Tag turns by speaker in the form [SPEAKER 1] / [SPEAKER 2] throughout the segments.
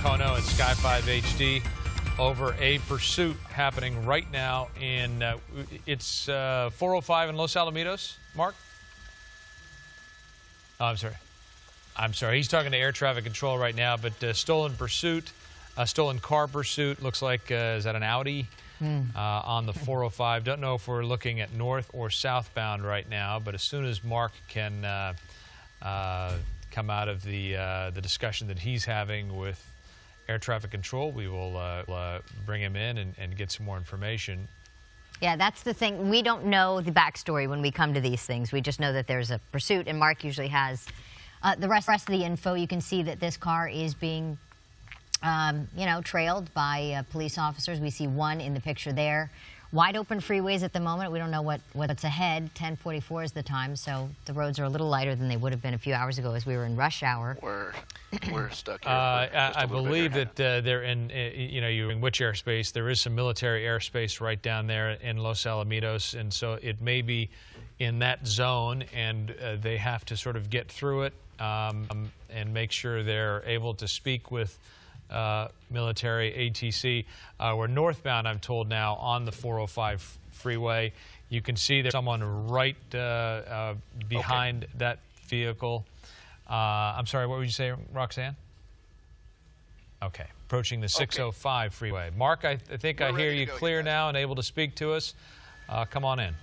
[SPEAKER 1] Kono and Sky 5 HD over a pursuit happening right now in, it's 405 in Los Alamitos, Mark? Oh, I'm sorry. He's talking to air traffic control right now, but stolen pursuit, stolen car pursuit. Looks like, is that an Audi on the 405? Don't know if we're looking at north or southbound right now, but as soon as Mark can come out of the discussion that he's having with air traffic control, we will bring him in and get some more information.
[SPEAKER 2] Yeah, that's the thing. We don't know the backstory when we come to these things. We just know that there's a pursuit, and Mark usually has the rest of the info. You can see that this car is being, trailed by police officers. We see one in the picture there. Wide open freeways at the moment. We don't know what's ahead. 10:44 is the time, so the roads are a little lighter than they would have been a few hours ago as we were in rush hour.
[SPEAKER 3] We're stuck here.
[SPEAKER 1] I believe that they're in, you're in which airspace. There is some military airspace right down there in Los Alamitos, and so it may be in that zone, and they have to sort of get through it and make sure they're able to speak with military ATC. We're northbound, I'm told now, on the 405 freeway. You can see there's someone right behind that vehicle. I'm sorry, what would you say, Roxanne? Okay, approaching the 605 freeway. Mark, I think I hear you clear now and able to speak to us. Come on in.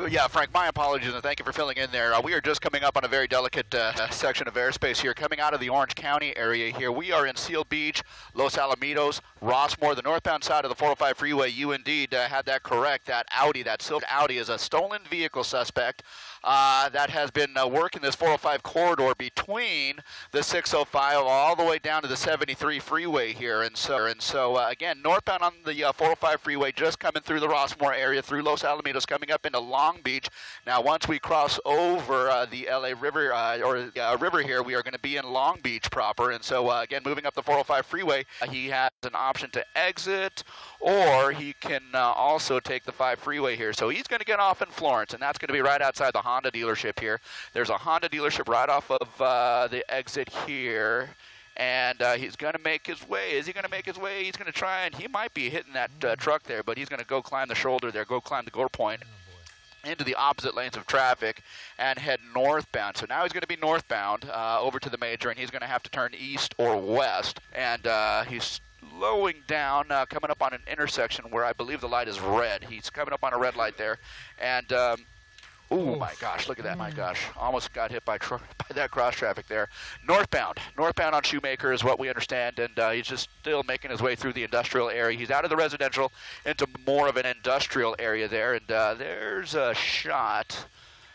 [SPEAKER 3] Yeah, Frank, my apologies, and thank you for filling in there. We are just coming up on a very delicate section of airspace here, coming out of the Orange County area here. We are in Seal Beach, Los Alamitos, Rossmore, the northbound side of the 405 freeway. You indeed had that correct. That Audi, that silver Audi, is a stolen vehicle suspect that has been working this 405 corridor between the 605 all the way down to the 73 freeway here. And so again, northbound on the 405 freeway, just coming through the Rossmore area, through Los Alamitos, coming up into Long Beach. Now, once we cross over the LA River river here, we are going to be in Long Beach proper. And so again, moving up the 405 freeway, he has an option to exit, or he can also take the 5 freeway here. So he's going to get off in Florence, and that's going to be right outside the Honda dealership here. There's a Honda dealership right off of the exit here. And he's going to make his way. Is he going to make his way? He's going to try, and he might be hitting that truck there, but he's going to go climb the shoulder there, go climb the gore point into the opposite lanes of traffic and head northbound. So now he's going to be northbound over to the major, and he's going to have to turn east or west. And he's slowing down, coming up on an intersection where I believe the light is red. He's coming up on a red light there. And oh my gosh, look at that, my gosh. Almost got hit by that cross traffic there. Northbound on Shoemaker is what we understand, and he's just still making his way through the industrial area. He's out of the residential into more of an industrial area there, and there's a shot.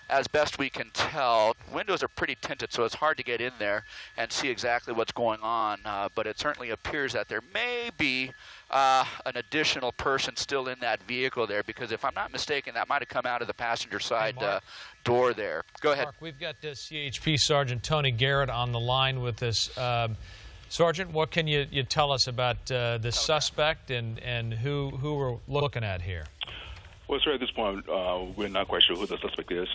[SPEAKER 3] As best we can tell, windows are pretty tinted, so it's hard to get in there and see exactly what's going on, but it certainly appears that there may be an additional person still in that vehicle there, because if I'm not mistaken, that might have come out of the passenger side door there. Go ahead.
[SPEAKER 1] Mark, we've got CHP Sergeant Tony Garrett on the line with us. Sergeant, what can you tell us about the suspect and who we're looking at here?
[SPEAKER 4] Well, sir, at this point, we're not quite sure who the suspect is.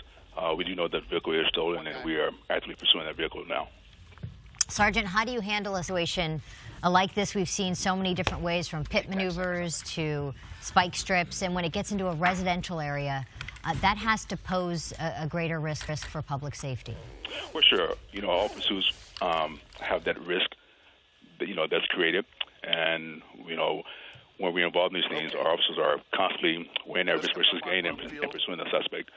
[SPEAKER 4] We do know that the vehicle is stolen, and we are actively pursuing that vehicle now.
[SPEAKER 2] Sergeant, how do you handle a situation like this? We've seen so many different ways, from pit maneuvers to spike strips, and when it gets into a residential area, that has to pose a greater risk for public safety.
[SPEAKER 4] Well, sure. All pursuits have that risk that's created, and when we're involved in these things, our officers are constantly weighing that risk versus gain and pursuing the suspect.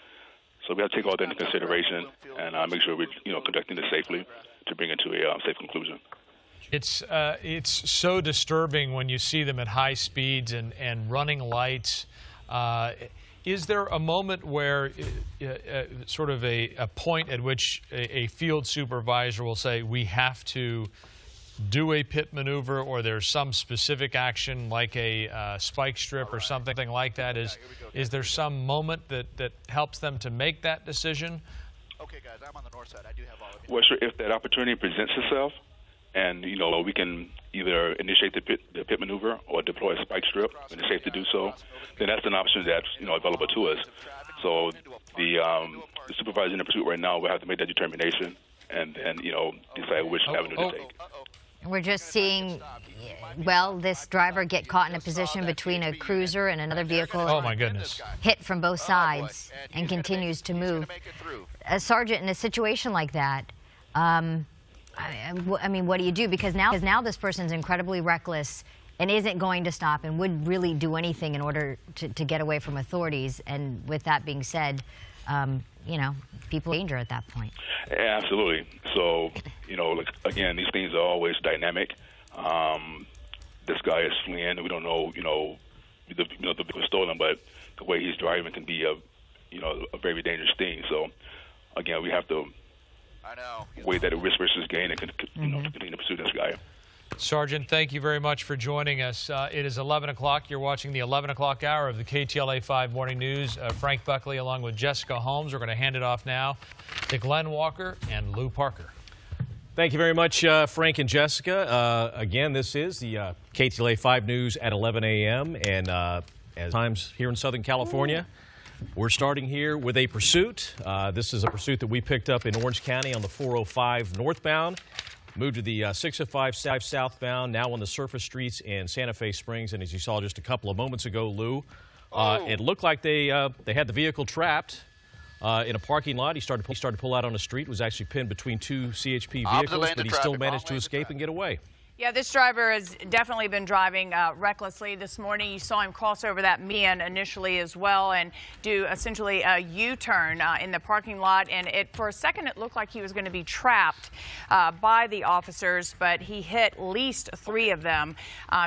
[SPEAKER 4] So we have to take all that into consideration and make sure we're conducting this safely to bring it to a safe conclusion.
[SPEAKER 1] It's so disturbing when you see them at high speeds and running lights. Is there a moment where sort of a point at which a field supervisor will say, we have to do a pit maneuver, or there's some specific action like a spike strip or something like that? Is there some moment that helps them to make that decision?
[SPEAKER 3] Okay, guys, I'm on the north side. I do have all of you.
[SPEAKER 4] Well, sure, if that opportunity presents itself, and we can either initiate the pit maneuver or deploy a spike strip when it's safe to do so, then that's an option that's available to us. So the supervisor in the pursuit right now will have to make that determination and then decide which avenue to take.
[SPEAKER 2] We're just seeing, well, this driver get caught in a position between a cruiser and another vehicle.
[SPEAKER 1] Oh, my goodness.
[SPEAKER 2] Hit from both sides and continues to move. Sergeant, in a situation like that, I mean, what do you do? Because now this person's incredibly reckless and isn't going to stop and would really do anything in order to get away from authorities. And with that being said, you know, people in danger at that point.
[SPEAKER 4] Absolutely. So, you know, like, again, these things are always dynamic. This guy is fleeing. We don't know, the vehicle was stolen, but the way he's driving can be a very dangerous thing. So, again, we have to weigh that risk versus gain and continue to pursue this guy.
[SPEAKER 1] Sergeant, thank you very much for joining us. It is 11 o'clock. You're watching the 11 o'clock hour of the KTLA 5 Morning News. Frank Buckley along with Jessica Holmes. We're going to hand it off now to Glenn Walker and Lou Parker.
[SPEAKER 5] Thank you very much, Frank and Jessica. Again, this is the KTLA 5 News at 11 a.m. And as times here in Southern California, we're starting here with a pursuit. This is a pursuit that we picked up in Orange County on the 405 northbound. Moved to the 605 southbound, now on the surface streets in Santa Fe Springs. And as you saw just a couple of moments ago, Lou, it looked like they had the vehicle trapped in a parking lot. He started to pull out on the street, was actually pinned between two CHP vehicles, but he still managed to escape and get away.
[SPEAKER 6] Yeah, this driver has definitely been driving recklessly this morning. You saw him cross over that median initially as well and do essentially a U-turn in the parking lot. And for a second, it looked like he was going to be trapped by the officers, but he hit at least 3 of them.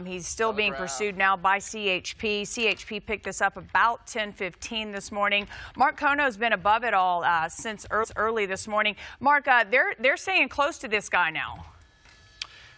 [SPEAKER 6] He's still being pursued now by CHP. CHP picked this up about 10:15 this morning. Mark Kono's been above it all since early this morning. Mark, they're staying close to this guy now.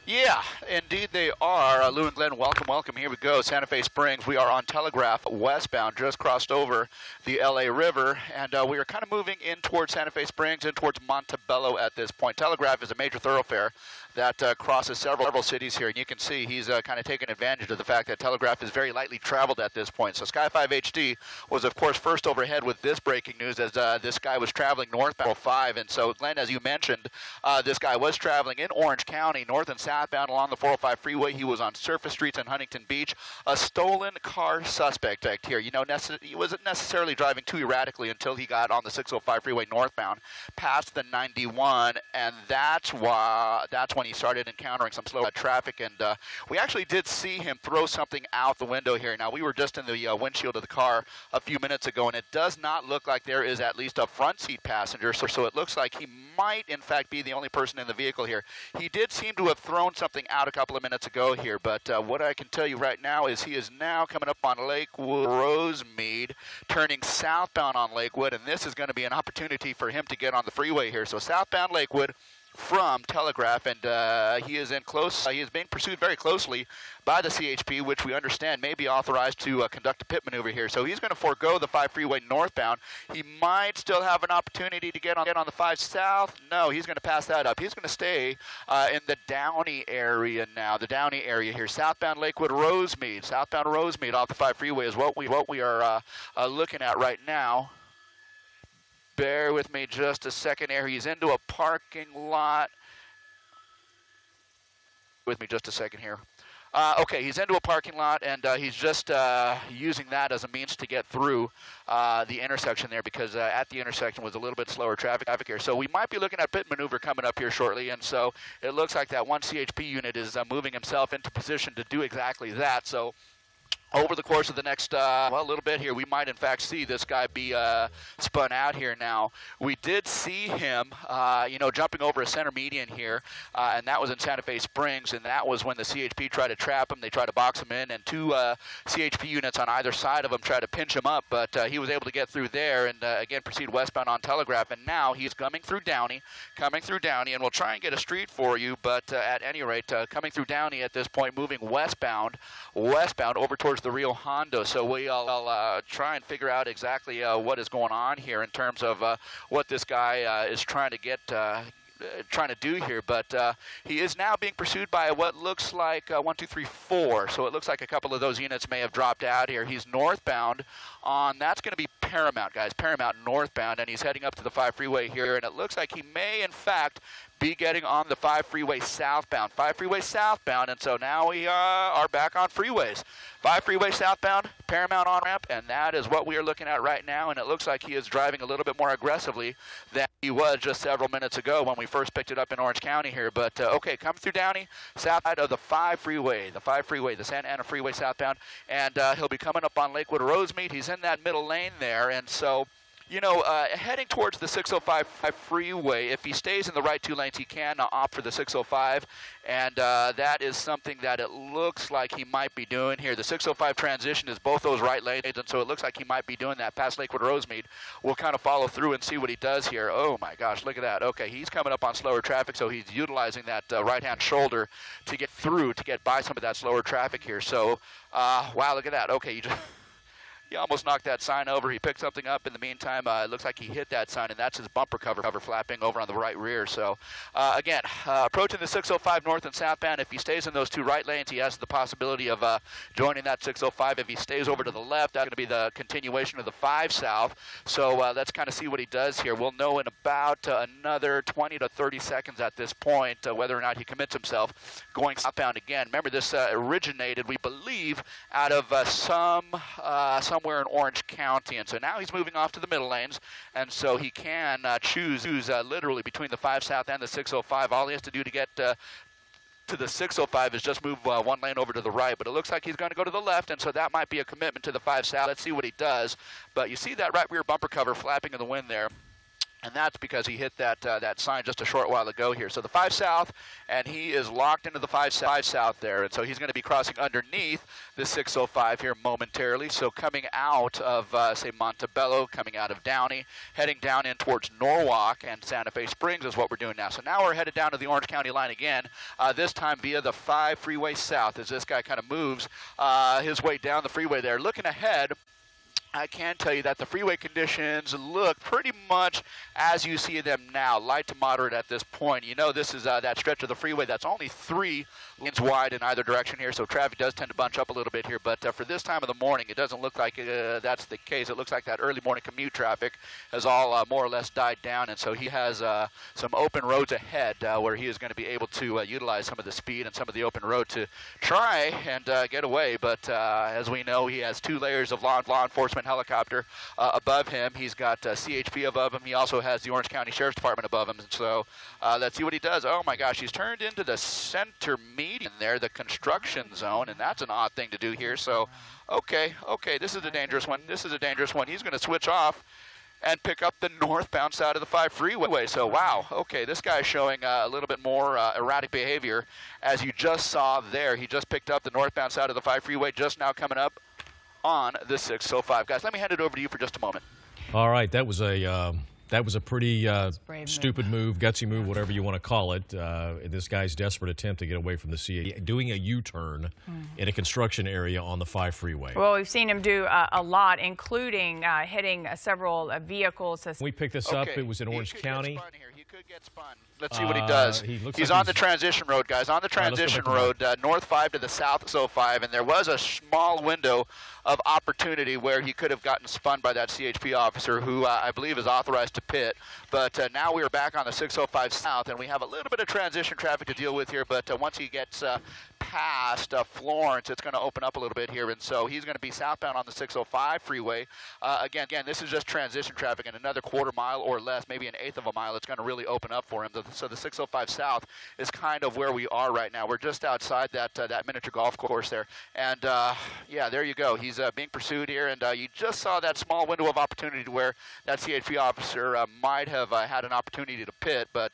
[SPEAKER 3] Yeah, indeed they are. Lou and Glenn, welcome. Here we go. Santa Fe Springs. We are on Telegraph westbound, just crossed over the LA River, and we are kind of moving in towards Santa Fe Springs and towards Montebello at this point. Telegraph is a major thoroughfare that crosses several cities here, and you can see he's kind of taking advantage of the fact that Telegraph is very lightly traveled at this point. So Sky 5 HD was, of course, first overhead with this breaking news as this guy was traveling northbound 5. And so, Glenn, as you mentioned, this guy was traveling in Orange County, north and southbound along the 405 freeway. He was on surface streets in Huntington Beach. A stolen car suspect here. You know, he wasn't necessarily driving too erratically until he got on the 605 freeway northbound, past the 91, and that's when he started encountering some slow traffic. And we actually did see him throw something out the window here. Now, we were just in the windshield of the car a few minutes ago, and it does not look like there is at least a front seat passenger, so it looks like he might, in fact, be the only person in the vehicle here. He did seem to have thrown something out a couple of minutes ago here, but what I can tell you right now is he is now coming up on Lakewood Rosemead, turning southbound on Lakewood, and this is going to be an opportunity for him to get on the freeway here. So southbound Lakewood from Telegraph, and he is in close. He is being pursued very closely by the CHP, which we understand may be authorized to conduct a pit maneuver here. So he's going to forego the 5 freeway northbound. He might still have an opportunity to get on the 5 south. No, he's going to pass that up. He's going to stay in the Downey area now. The Downey area here, southbound Lakewood Rosemead. Southbound Rosemead off the 5 freeway is what we are looking at right now. Bear with me just a second here. He's into a parking lot. With me just a second here. Okay, he's into a parking lot, and he's just using that as a means to get through the intersection there, because at the intersection was a little bit slower traffic here. So we might be looking at pit maneuver coming up here shortly, and so it looks like that one CHP unit is moving himself into position to do exactly that. So over the course of the next, a little bit here, we might in fact see this guy be spun out here now. We did see him, jumping over a center median here, and that was in Santa Fe Springs, and that was when the CHP tried to trap him. They tried to box him in, and 2 CHP units on either side of him tried to pinch him up, but he was able to get through there and, again, proceed westbound on Telegraph, and now he's coming through Downey, and we'll try and get a street for you, but at any rate, coming through Downey at this point, moving westbound over towards the Rio Hondo. So we'll try and figure out exactly what is going on here in terms of what this guy is trying to do here, but he is now being pursued by what looks like 1, 2, 3, 4. So it looks like a couple of those units may have dropped out here. He's northbound on, that's going to be Paramount, guys, Paramount northbound, and he's heading up to the 5 freeway here, and it looks like he may, in fact, be getting on the 5 freeway southbound. 5 freeway southbound, and so now we are back on freeways. 5 freeway southbound, Paramount on-ramp, and that is what we are looking at right now, and it looks like he is driving a little bit more aggressively than he was just several minutes ago when we first picked it up in Orange County here. But, okay, come through Downey, south side of the 5 freeway, the Santa Ana freeway southbound, and he'll be coming up on Lakewood Rosemead. He's in that middle lane there, and so, you know, heading towards the 605 freeway, if he stays in the right 2 lanes, he can opt for the 605, and that is something that it looks like he might be doing here. The 605 transition is both those right lanes, and so it looks like he might be doing that past Lakewood Rosemead. We'll kind of follow through and see what he does here. Oh, my gosh, look at that. Okay, he's coming up on slower traffic, so he's utilizing that right-hand shoulder to get through, to get by some of that slower traffic here. So, wow, look at that. Okay, you just... He almost knocked that sign over. He picked something up in the meantime. It looks like he hit that sign, and that's his bumper cover flapping over on the right rear. So, again, approaching the 605 north and southbound. If he stays in those 2 right lanes, he has the possibility of joining that 605. If he stays over to the left, that's going to be the continuation of the 5 south. So let's kind of see what he does here. We'll know in about another 20 to 30 seconds at this point whether or not he commits himself going southbound again. Remember, this originated, we believe, out of somewhere in Orange County, and so now he's moving off to the middle lanes, and so he can choose literally between the 5 south and the 605. All he has to do to get to the 605 is just move 1 lane over to the right, but it looks like he's going to go to the left, and so that might be a commitment to the 5 south. Let's see what he does. But you see that right rear bumper cover flapping in the wind there. And that's because he hit that sign just a short while ago here. So the 5 south, and he is locked into the 5 south there. And so he's going to be crossing underneath the 605 here momentarily. So coming out of, say, Montebello, coming out of Downey, heading down in towards Norwalk and Santa Fe Springs is what we're doing now. So now we're headed down to the Orange County line again, this time via the 5 freeway south as this guy kind of moves his way down the freeway there. Looking ahead, I can tell you that the freeway conditions look pretty much as you see them now, light to moderate at this point. You know, this is that stretch of the freeway that's only 3 lanes wide in either direction here, so traffic does tend to bunch up a little bit here. But for this time of the morning, it doesn't look like that's the case. It looks like that early morning commute traffic has all more or less died down, and so he has some open roads ahead where he is going to be able to utilize some of the speed and some of the open road to try and get away. But as we know, he has 2 layers of law enforcement helicopter above him. He's got CHP above him. He also has the Orange County Sheriff's Department above him. So let's see what he does. Oh my gosh, he's turned into the center median there, the construction zone, and that's an odd thing to do here. So okay, this is a dangerous one. He's going to switch off and pick up the northbound side of the 5 freeway. So wow, okay, this guy's showing a little bit more erratic behavior, as you just saw there. He just picked up the northbound side of the 5 freeway, just now coming up on the 605. Guys, let me hand it over to you for just a moment.
[SPEAKER 5] All right, that was a pretty stupid move, gutsy move, whatever you want to call it. This guy's desperate attempt to get away from the CA, doing a U-turn in a construction area on the 5 freeway.
[SPEAKER 6] Well, we've seen him do a lot, including hitting several vehicles.
[SPEAKER 5] When we picked this up, it was in Orange County.
[SPEAKER 3] He could get spun. Let's see what he does. He's on the transition road, guys. On the transition road, north 5 to the south 605, and there was a small window of opportunity where he could have gotten spun by that CHP officer, who I believe is authorized to pit. But now we are back on the 605 south, and we have a little bit of transition traffic to deal with here. But once he gets past Florence, it's going to open up a little bit here, and so he's going to be southbound on the 605 freeway. Again, this is just transition traffic, and another quarter mile or less, maybe an eighth of a mile, it's going to really open up for him. So the 605 south is kind of where we are right now. We're just outside that miniature golf course there, and yeah, there you go. He's being pursued here, and you just saw that small window of opportunity where that CHP officer might have had an opportunity to pit, but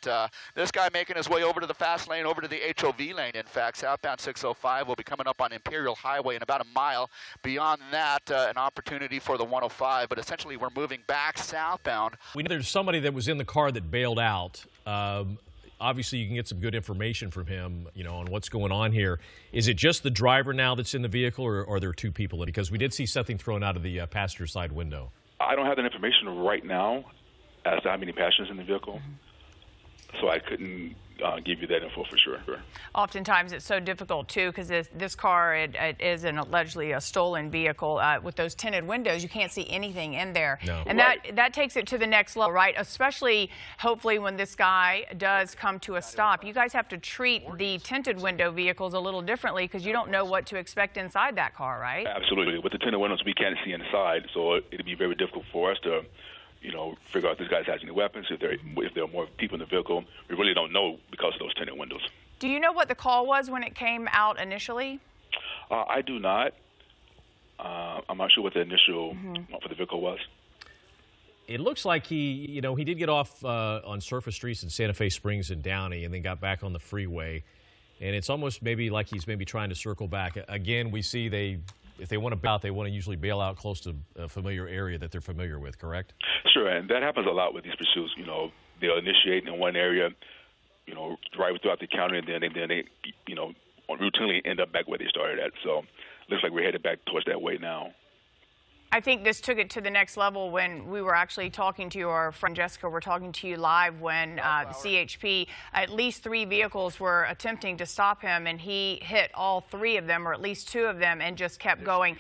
[SPEAKER 3] this guy making his way over to the fast lane, over to the HOV lane, in fact, southbound 605 will be coming up on Imperial Highway in about a mile. Beyond that, an opportunity for the 105, but essentially we're moving back southbound.
[SPEAKER 5] We know there's somebody that was in the car that bailed out. Obviously, you can get some good information from him, on what's going on here. Is it just the driver now that's in the vehicle, or are there 2 people? Because we did see something thrown out of the passenger side window.
[SPEAKER 4] I don't have that information right now as to how many passengers in the vehicle, so I couldn't give you that info for sure.
[SPEAKER 6] Oftentimes it's so difficult too because this car it is allegedly a stolen vehicle with those tinted windows. You can't see anything in there, and that takes it to the next level, right? Especially hopefully when this guy does come to a stop. You guys have to treat the tinted window vehicles a little differently because you don't know what to expect inside that car, right?
[SPEAKER 4] Absolutely. With the tinted windows, we can't see inside, so it'd be very difficult for us to, figure out if this guy has any weapons, if there are more people in the vehicle. We really don't know because of those tinted windows.
[SPEAKER 6] Do you know what the call was when it came out initially?
[SPEAKER 4] I do not. I'm not sure what the initial for the vehicle was.
[SPEAKER 5] It looks like he did get off on surface streets in Santa Fe Springs and Downey and then got back on the freeway. And it's almost maybe like he's maybe trying to circle back. Again, we see if they want to bail out, they want to usually bail out close to a familiar area that they're familiar with, correct?
[SPEAKER 4] Sure, and that happens a lot with these pursuits. They'll initiate in one area, drive throughout the county, and then they routinely end up back where they started at. So looks like we're headed back towards that way now.
[SPEAKER 6] I think this took it to the next level when we were actually talking to our friend Jessica. We're talking to you live when CHP, at least 3 vehicles were attempting to stop him, and he hit all 3 of them, or at least 2 of them, and just kept going.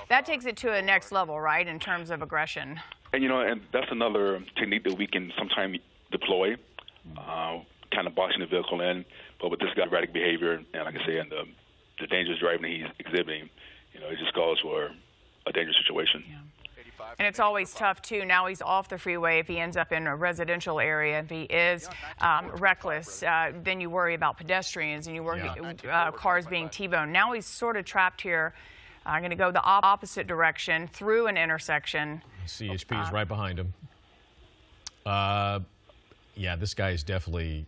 [SPEAKER 6] That takes it to a next level, right, in terms of aggression. And,
[SPEAKER 4] and that's another technique that we can sometimes deploy, kind of boxing the vehicle in. But with this guy's erratic behavior, and like I say, and the dangerous driving that he's exhibiting, it just calls for a dangerous situation.
[SPEAKER 6] Yeah. And it's always tough, too. Now he's off the freeway. If he ends up in a residential area, if he is reckless, then you worry about pedestrians and you worry cars being T-boned. Now he's sort of trapped here. I'm going to go the opposite direction through an intersection.
[SPEAKER 5] CHP is right behind him. Yeah, this guy is definitely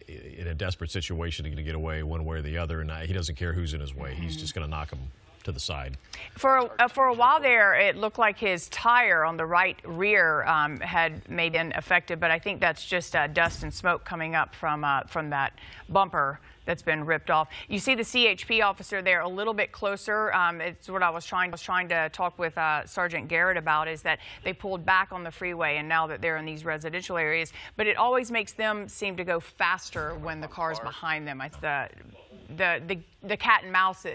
[SPEAKER 5] in a desperate situation to get away one way or the other, and he doesn't care who's in his way. He's just going to knock him to the side. For
[SPEAKER 6] a while there, it looked like his tire on the right rear had been affected, but I think that's just dust and smoke coming up from that bumper that's been ripped off. You see the CHP officer there a little bit closer. It's what I was trying to talk with Sergeant Garrett about, is that they pulled back on the freeway, and now that they're in these residential areas, but it always makes them seem to go faster when the car's behind them. It's the cat and mouse.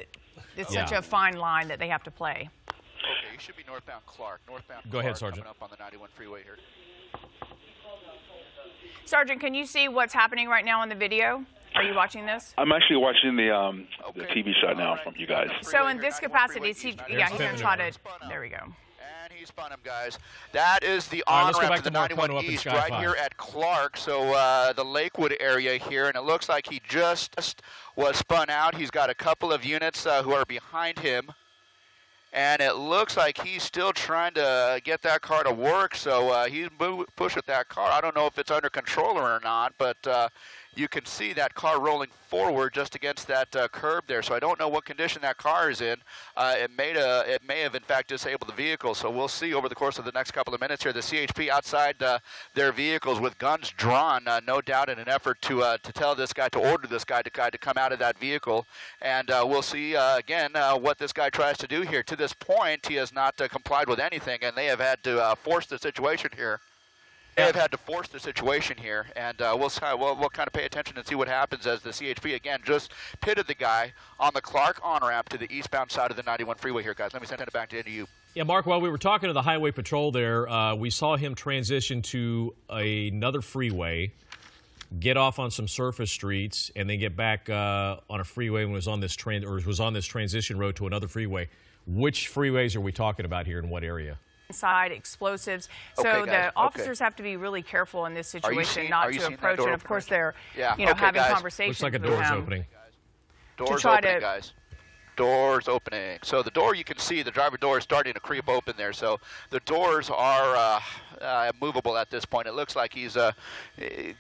[SPEAKER 6] It's such a fine line that they have to play.
[SPEAKER 3] Okay, you should be northbound Clark.
[SPEAKER 5] Go ahead, Sergeant.
[SPEAKER 3] Coming up on the 91 freeway here.
[SPEAKER 6] Sergeant, can you see what's happening right now in the video? Are you watching this?
[SPEAKER 4] I'm actually watching the TV shot now from you guys.
[SPEAKER 6] So in this capacity, he's going to try to. There we go.
[SPEAKER 3] And he spun him, guys. That is the on-ramp to the 91 East right here at Clark. So the Lakewood area here, and it looks like he just was spun out. He's got a couple of units who are behind him, and it looks like he's still trying to get that car to work. So he's pushing that car. I don't know if it's under control or not, but you can see that car rolling forward just against that curb there. So I don't know what condition that car is in. It may have in fact disabled the vehicle. So we'll see over the course of the next couple of minutes here. The CHP outside their vehicles with guns drawn, no doubt in an effort to tell this guy, to order this guy to come out of that vehicle. And we'll see again what this guy tries to do here. To this point, he has not complied with anything, and they have had to force the situation here. They've had to force the situation here, and we'll kind of pay attention and see what happens as the CHP, again, just pitted the guy on the Clark on-ramp to the eastbound side of the 91 freeway here, guys. Let me send it back to you.
[SPEAKER 5] Yeah, Mark, while we were talking to the Highway Patrol there, we saw him transition to another freeway, get off on some surface streets, and then get back on a freeway when was on this transition road to another freeway. Which freeways are we talking about here, in what area?
[SPEAKER 6] Inside explosives, so the officers have to be really careful in this situation not to approach it. Of course, they're having conversations.
[SPEAKER 5] Looks like a door's opening.
[SPEAKER 3] Doors opening, guys. Doors opening. So the door, you can see the driver door is starting to creep open there. So the doors are movable at this point. It looks like he's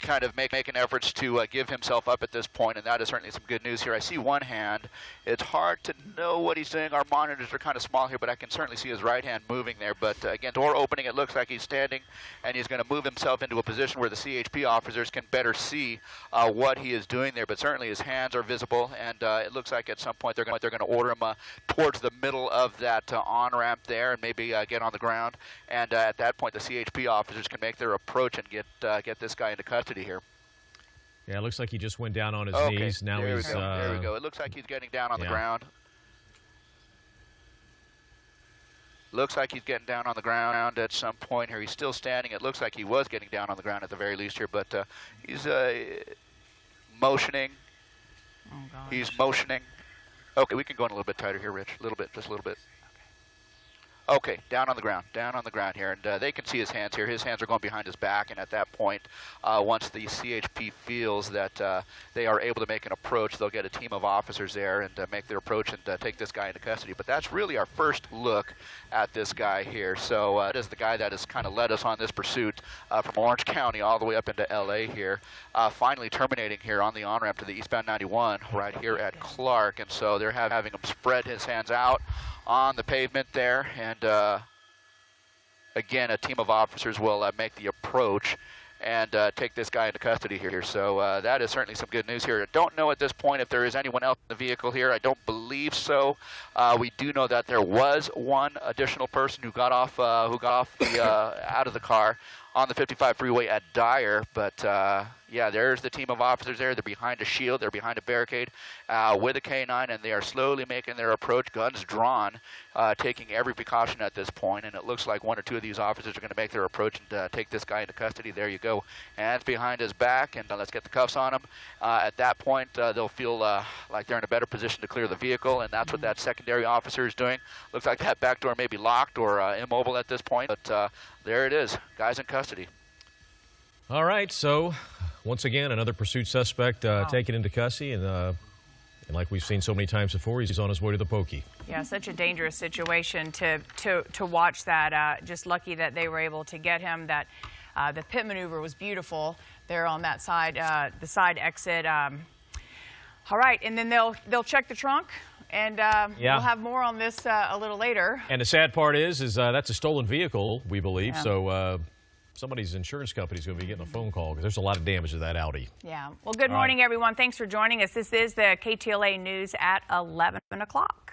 [SPEAKER 3] kind of making efforts to give himself up at this point, and that is certainly some good news here. I see one hand. It's hard to know what he's doing. Our monitors are kind of small here, but I can certainly see his right hand moving there. But again, door opening, it looks like he's standing, and he's going to move himself into a position where the CHP officers can better see what he is doing there. But certainly his hands are visible, and it looks like at some point they're going to order him towards the middle of that on-ramp there, and maybe get on the ground. And at that point, the CHP officers can make their approach and get this guy into custody here.
[SPEAKER 5] Yeah, it looks like he just went down on his
[SPEAKER 3] Okay,
[SPEAKER 5] knees. Now
[SPEAKER 3] there
[SPEAKER 5] he's.
[SPEAKER 3] we go. There we go. It looks like he's getting down on the ground. Looks like he's getting down on the ground at some point here. He's still standing. It looks like he was getting down on the ground at the very least here, but he's motioning.
[SPEAKER 6] Oh, gosh.
[SPEAKER 3] He's motioning. Okay, we can go in a little bit tighter here, Rich. A little bit, just a little bit. Okay, down on the ground here, and they can see his hands here. His hands are going behind his back, and at that point, once the CHP feels that they are able to make an approach, they'll get a team of officers there and make their approach and take this guy into custody. But that's really our first look at this guy here. So it is the guy that has kind of led us on this pursuit from Orange County all the way up into LA here, finally terminating here on the on-ramp to the eastbound 91 right here at Clark. And so they're having him spread his hands out on the pavement there, and again, a team of officers will make the approach and take this guy into custody here. So that is certainly some good news here. I don't know at this point if there is anyone else in the vehicle here. I don't believe so. We do know that there was one additional person who got off the out of the car on the 55 freeway at Dyer, but yeah, there's the team of officers there. They're behind a shield, they're behind a barricade with a K9, and they are slowly making their approach, guns drawn, taking every precaution at this point, and it looks like one or two of these officers are going to make their approach and take this guy into custody. There you go. Hands behind his back, and let's get the cuffs on him. At that point, they'll feel like they're in a better position to clear the vehicle, and that's what that secondary officer is doing. Looks like that back door may be locked or immobile at this point, but there it is. Guy's in custody.
[SPEAKER 5] All right, so once again, another pursuit suspect taken into custody, and like we've seen so many times before, he's on his way to the pokey.
[SPEAKER 6] Yeah, such a dangerous situation to watch that. Just lucky that they were able to get him. That the pit maneuver was beautiful there on that side, the side exit. All right, and then they'll check the trunk. And we'll have more on this a little later.
[SPEAKER 5] And the sad part is that's a stolen vehicle, we believe. Yeah. So somebody's insurance company is going to be getting a phone call because there's a lot of damage to that Audi.
[SPEAKER 6] Yeah. Well, good morning, everyone. Thanks for joining us. This is the KTLA News at 11 o'clock.